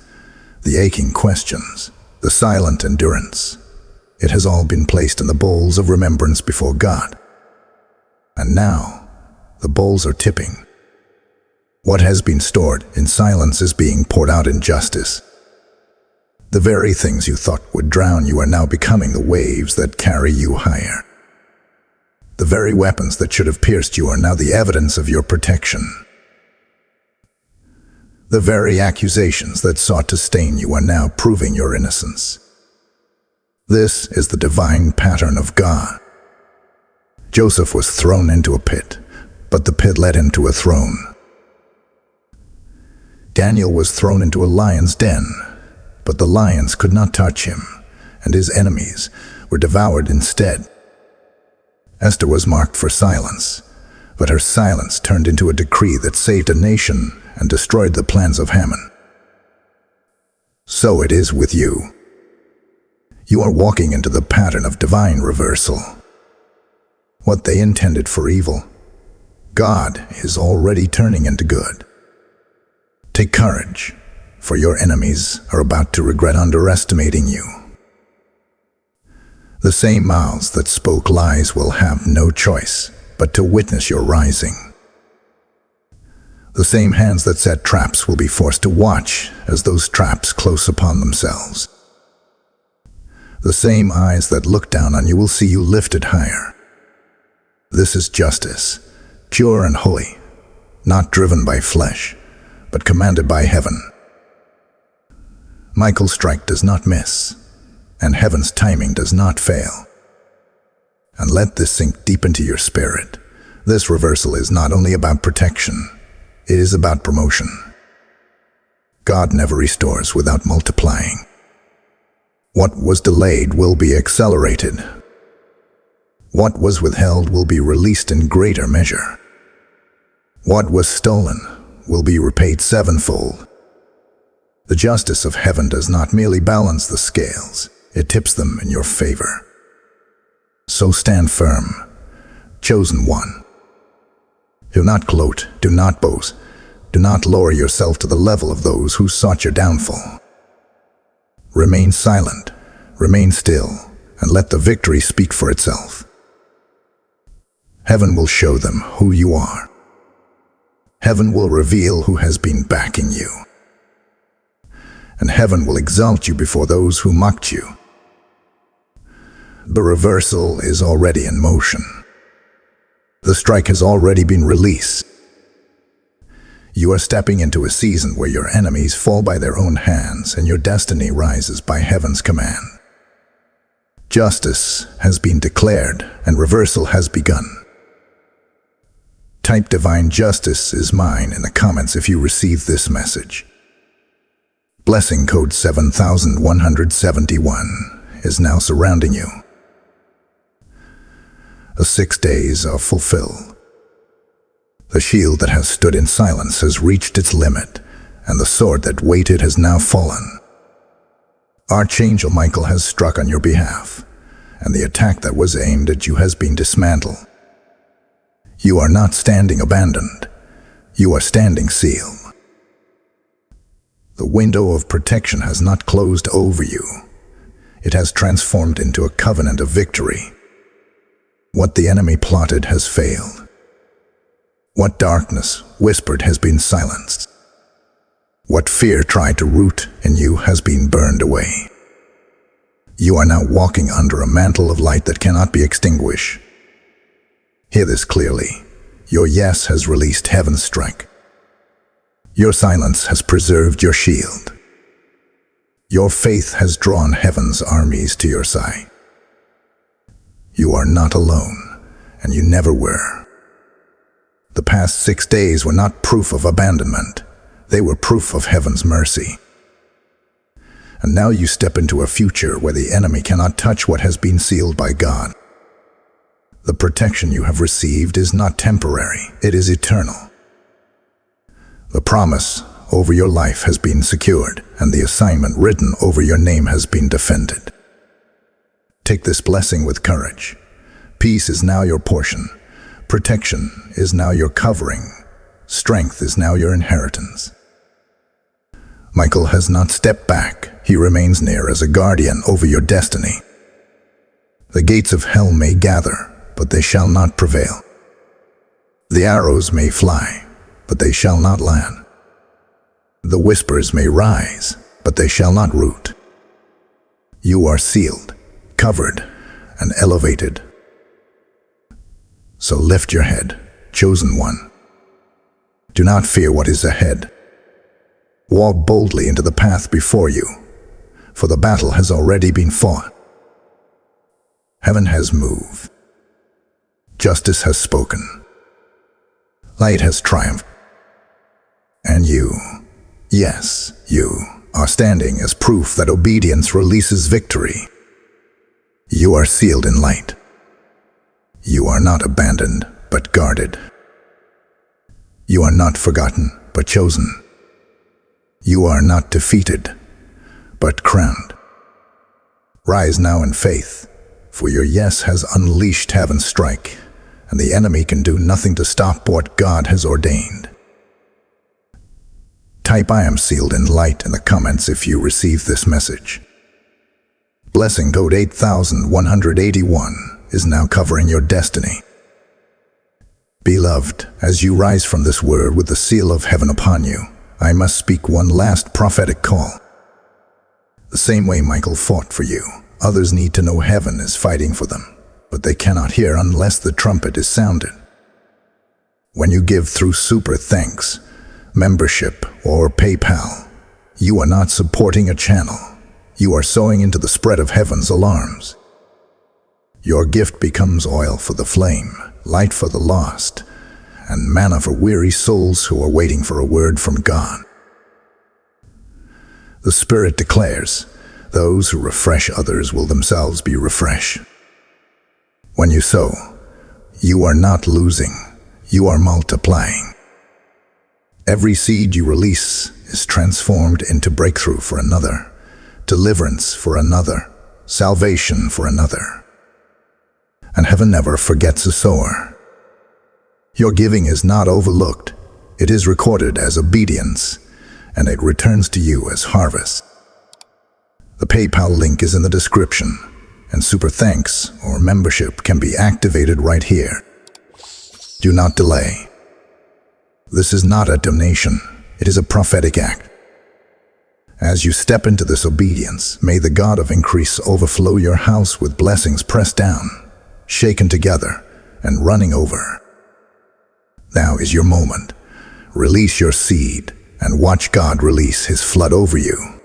the aching questions, the silent endurance, it has all been placed in the bowls of remembrance before God. And now, the bowls are tipping. What has been stored in silence is being poured out in justice. The very things you thought would drown you are now becoming the waves that carry you higher. The very weapons that should have pierced you are now the evidence of your protection. The very accusations that sought to stain you are now proving your innocence. This is the divine pattern of God. Joseph was thrown into a pit, but the pit led him to a throne. Daniel was thrown into a lion's den, but the lions could not touch him, and his enemies were devoured instead. Esther was marked for silence, but her silence turned into a decree that saved a nation and destroyed the plans of Haman. So it is with you. You are walking into the pattern of divine reversal. What they intended for evil, God is already turning into good. Take courage, for your enemies are about to regret underestimating you. The same mouths that spoke lies will have no choice but to witness your rising. The same hands that set traps will be forced to watch as those traps close upon themselves. The same eyes that look down on you will see you lifted higher. This is justice, pure and holy, not driven by flesh, but commanded by heaven. Michael's strike does not miss, and heaven's timing does not fail. And let this sink deep into your spirit. This reversal is not only about protection, it is about promotion. God never restores without multiplying. What was delayed will be accelerated. What was withheld will be released in greater measure. What was stolen will be repaid sevenfold. The justice of heaven does not merely balance the scales, it tips them in your favor. So stand firm, chosen one. Do not gloat, do not boast, do not lower yourself to the level of those who sought your downfall. Remain silent, remain still, and let the victory speak for itself. Heaven will show them who you are. Heaven will reveal who has been backing you. And heaven will exalt you before those who mocked you. The reversal is already in motion. The strike has already been released. You are stepping into a season where your enemies fall by their own hands and your destiny rises by heaven's command. Justice has been declared and reversal has begun. Type divine justice is mine in the comments if you receive this message. Blessing code 7171 is now surrounding you. The 6 days are fulfilled. The shield that has stood in silence has reached its limit, and the sword that waited has now fallen. Archangel Michael has struck on your behalf, and the attack that was aimed at you has been dismantled. You are not standing abandoned. You are standing sealed. The window of protection has not closed over you. It has transformed into a covenant of victory. What the enemy plotted has failed. What darkness whispered has been silenced. What fear tried to root in you has been burned away. You are now walking under a mantle of light that cannot be extinguished. Hear this clearly. Your yes has released heaven's strike. Your silence has preserved your shield. Your faith has drawn heaven's armies to your side. You are not alone, and you never were. The past 6 days were not proof of abandonment. They were proof of heaven's mercy. And now you step into a future where the enemy cannot touch what has been sealed by God. The protection you have received is not temporary, it is eternal. The promise over your life has been secured, and the assignment written over your name has been defended. Take this blessing with courage. Peace is now your portion. Protection is now your covering. Strength is now your inheritance. Michael has not stepped back. He remains near as a guardian over your destiny. The gates of hell may gather, but they shall not prevail. The arrows may fly, but they shall not land. The whispers may rise, but they shall not root. You are sealed, covered, and elevated. So lift your head, chosen one. Do not fear what is ahead. Walk boldly into the path before you, for the battle has already been fought. Heaven has moved. Justice has spoken. Light has triumphed. And you, yes, you, are standing as proof that obedience releases victory. You are sealed in light. You are not abandoned, but guarded. You are not forgotten, but chosen. You are not defeated, but crowned. Rise now in faith, for your yes has unleashed heaven's strike, and the enemy can do nothing to stop what God has ordained. Type "I am sealed in light" in the comments if you receive this message. Blessing code 8181 is now covering your destiny. Beloved, as you rise from this word with the seal of heaven upon you, I must speak one last prophetic call. The same way Michael fought for you, others need to know heaven is fighting for them, but they cannot hear unless the trumpet is sounded. When you give through super thanks, membership, or PayPal, you are not supporting a channel. You are sowing into the spread of heaven's alarms. Your gift becomes oil for the flame, light for the lost, and manna for weary souls who are waiting for a word from God. The Spirit declares, those who refresh others will themselves be refreshed. When you sow, you are not losing, you are multiplying. Every seed you release is transformed into breakthrough for another, deliverance for another, salvation for another. And heaven never forgets a sower. Your giving is not overlooked. It is recorded as obedience, and it returns to you as harvest. The PayPal link is in the description, and super thanks or membership can be activated right here. Do not delay. This is not a donation. It is a prophetic act. As you step into this obedience, may the God of increase overflow your house with blessings pressed down, shaken together, and running over. Now is your moment. Release your seed and watch God release His flood over you.